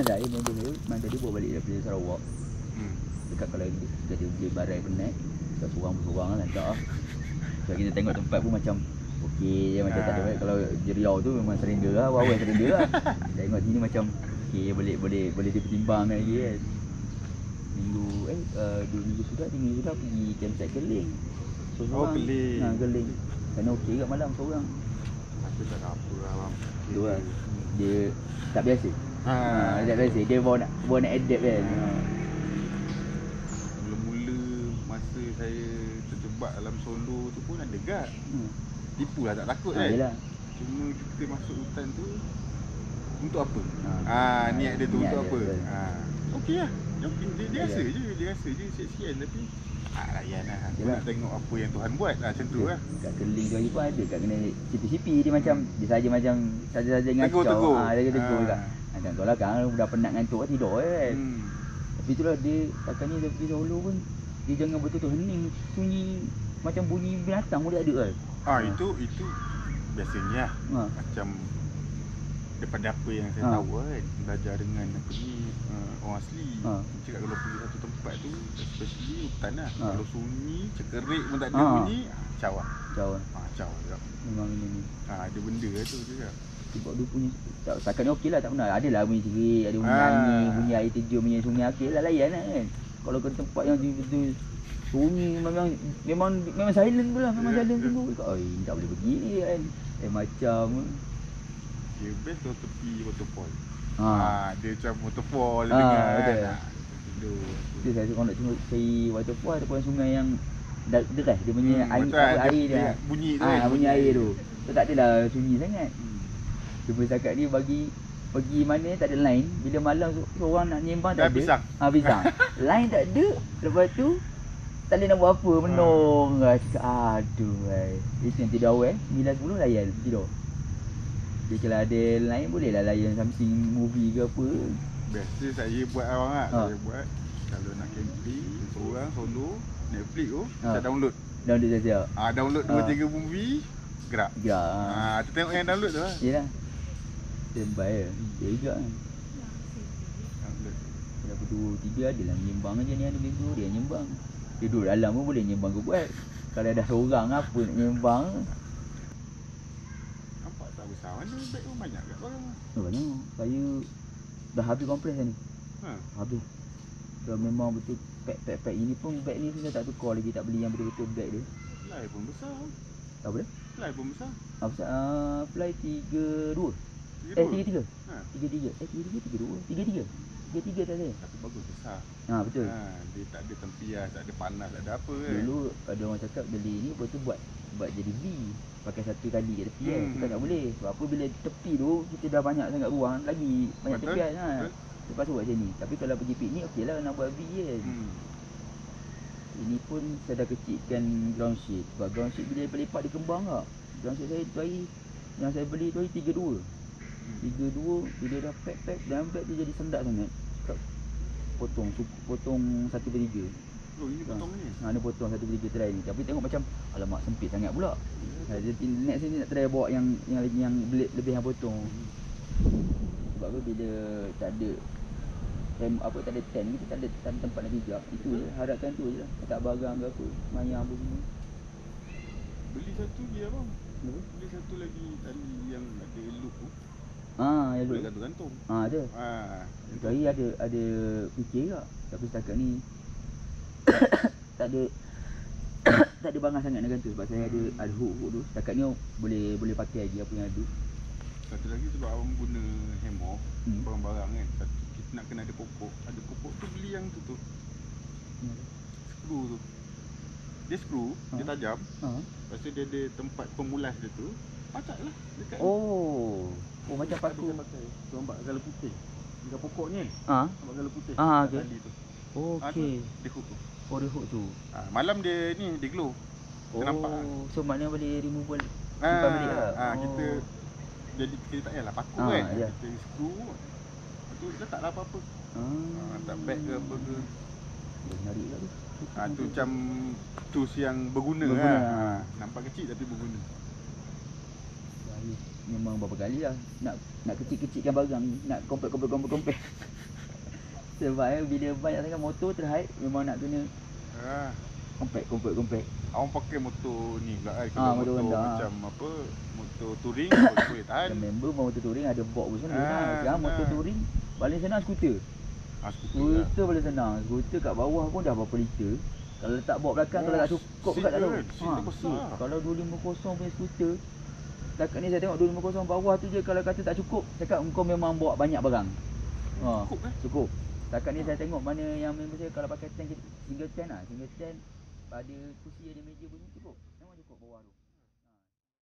kedai member saya main tadi bawa balik daripada Sarawak. Dekat kalau dia beli barang penat, kita sorang-sorang lah tak. So kita tengok tempat pun macam okey je, macam tak ada baik. Kalau di Riau tu memang surrender lah, awal surrender lah. Tengok sini macam okey, boleh dipertimbangkan lagi kan. 2 minggu sudah, 3 minggu sudah pergi campsite Keling. So sorang. Keling. Sana okey kat malam sorang. Tapi tak ada apa lah bang. Tu lah. Dia tak biasa. Dia tak biasa. Dia bawa nak adapt kan. Mula-mula masa saya terjebak dalam solo tu pun ada gad. Tipu lah, tak takut kan. Yelah. Cuma kita masuk hutan tu untuk apa? Niat dia tu untuk apa? Okey lah. Dia rasa je siap-siap tapi layan lah. Aku nak tengok apa yang Tuhan buat lah, macam tu lah. Kat Keling tu lagi pun ada kat kena sipi-sipi dia macam dia saja macam saja ngacau. Tegur. Tegur juga. Macam tu lah kan dah penat ngantuk tidur kan. Tapi itulah dia takkan ni dia pergi solo pun dia jangan betul-betul hening, sunyi macam bunyi binatang pun dia ada kan. Itu biasanya macam daripada apa yang saya tahu kan, belajar dengan apa ni orang asli. Cakap kalau pergi satu tempat tu, especially hutan lah, kalau sunyi, cekerik pun tak ada bunyi, caw lah. Caw juga. Memang ini. Ada benda lah tu juga. Sebab dia punya setakat ni okey lah, tak pernah. Adalah bunyi cerik, ada bunyi angin, bunyi air terjun, bunyi sungai, okey lah, layan lah kan. Kalau ke tempat yang betul sunyi memang silent tu lah, memang silent tu. Tak boleh pergi ni kan. Macam dia best kalau tepi waterfall. Dia macam waterfall dia dengar kan. Betul. Saya kalau nak cari waterfall ataupun sungai yang deras dia punya air dia bunyi tu kan. Bunyi air tu. Tak adalah sunyi sangat. Cuma setakat ni pergi mana tak ada line. Bila malam seorang nak nyembang tak ada. Pisang. Line tak ada. Lepas tu tak boleh nak buat apa, menung. Aduh itu yang tidur awal 9-10 layan tidur. Dia kalau ada line boleh lah layan something movie ke apa. Biasa saya buat awang lah. Saya buat kalau nak camping seorang solo Netflix tu saya download saja. Download 2-3 movie gerak. Tu tengok yang download tu lah. Yalah. Standby lah. Dia juga kan. Berapa 2-3 adalah menyembang je ni, ada minggu dia nyembang. Dia duduk dalam pun boleh nyembang ke buat. Kalau ada seorang apa nak nyembang. Nampak tak besar mana beg pun banyak kat barang. Banyak. Saya dah habis kompres ni. Habis. Dah memang betul pack ini pun beg ni saya tak tukar lagi, tak beli yang betul-betul beg dia. Fly pun besar. Apa dia? Fly pun besar. Besar. Fly 32. 33. 33. 33. 33 tak saya. Tapi bagus besar. Betul. Dia tak ada tempias, tak ada panas, tak ada apa kan. Dulu ada orang cakap beli ni betul buat jadi V. Pakai satu kali kat tepi kan. Kita tak boleh. Sebab apa bila tepi tu kita dah banyak sangat ruang, lagi banyak tepian kan. Lepas tu buat macam ni. Tapi kalau pergi piknik okeylah nak buat V kan. Ini pun saya dah kecilkan ground sheet. Sebab ground sheet bila lipat dia kembang tak. Ground sheet saya tu hari yang saya beli tu hari 32. 32 bila dah pack dalam beg tu jadi sendak sangat. Potong 1/3. Ini potong ni. Ada potong 1/3 try ni. Tapi tengok macam alamak sempit sangat pula. Next ni nak try bawa yang blade lebih yang potong. Sebab apa bila tak ada tak ada tent, kita tak ada tempat nak pijak. Itu je, harapkan tu je lah. Tak barang ke apa, mayang apa semua. Beli satu je abang. Beli satu lagi tali yang ada loop tu. Ya boleh gantung-gantung. Ada. Hari ada fikir tak. Tapi setakat ni tak ada barang sangat nak gantung sebab saya ada hook tu. Setakat ni boleh pakai lagi apa yang ada. Satu lagi sebab abang guna hammock, barang-barang kan. Kita nak kena ada pokok. Ada pokok tu beli yang tu. Skru tu. Dia skru, dia tajam. Lepas tu dia ada tempat pemulas dia tu. Pacak lah dekat ni. Macam paku. Tu nampak gala putih. Dekat pokok ni. Nampak gala putih. Okey. Tali tu. Okey. Dia hook tu. Dia hook tu. Malam dia glow. Kita nampak. So maknanya boleh removal. Simpan balik lah. Kita jadi kita tak payahlah paku kan. Kita skru. Lepas tu letaklah apa-apa. Tak bag ke apa ke. Menarik lah tu. Tu macam tools yang berguna. Nampak kecil tapi berguna. Memang berapa kali lah nak kecil-kecilkan barang, nak compact. Sebab bila banyak sangat motor terhaid, memang nak kena compact. Awang pakai motor ni pula kan. Kalau motor macam apa, motor touring boleh tahan. Yang member motor touring ada box pun senang. Sekarang senang. motor touring paling senang skuter. Skuter paling senang. Skuter kat bawah pun dah berapa liter. Kalau letak box belakang, kalau tak cukup kat tak tahu. Kalau 250 punya skuter, setakat ni saya tengok 250 bawah tu je, kalau kata tak cukup, cakap engkau memang bawa banyak barang. Cukup. Setakat ni saya tengok mana yang member saya kalau pakai tank single stand, ada kursi, ada meja bunyi, cukup. Memang cukup bawah tu.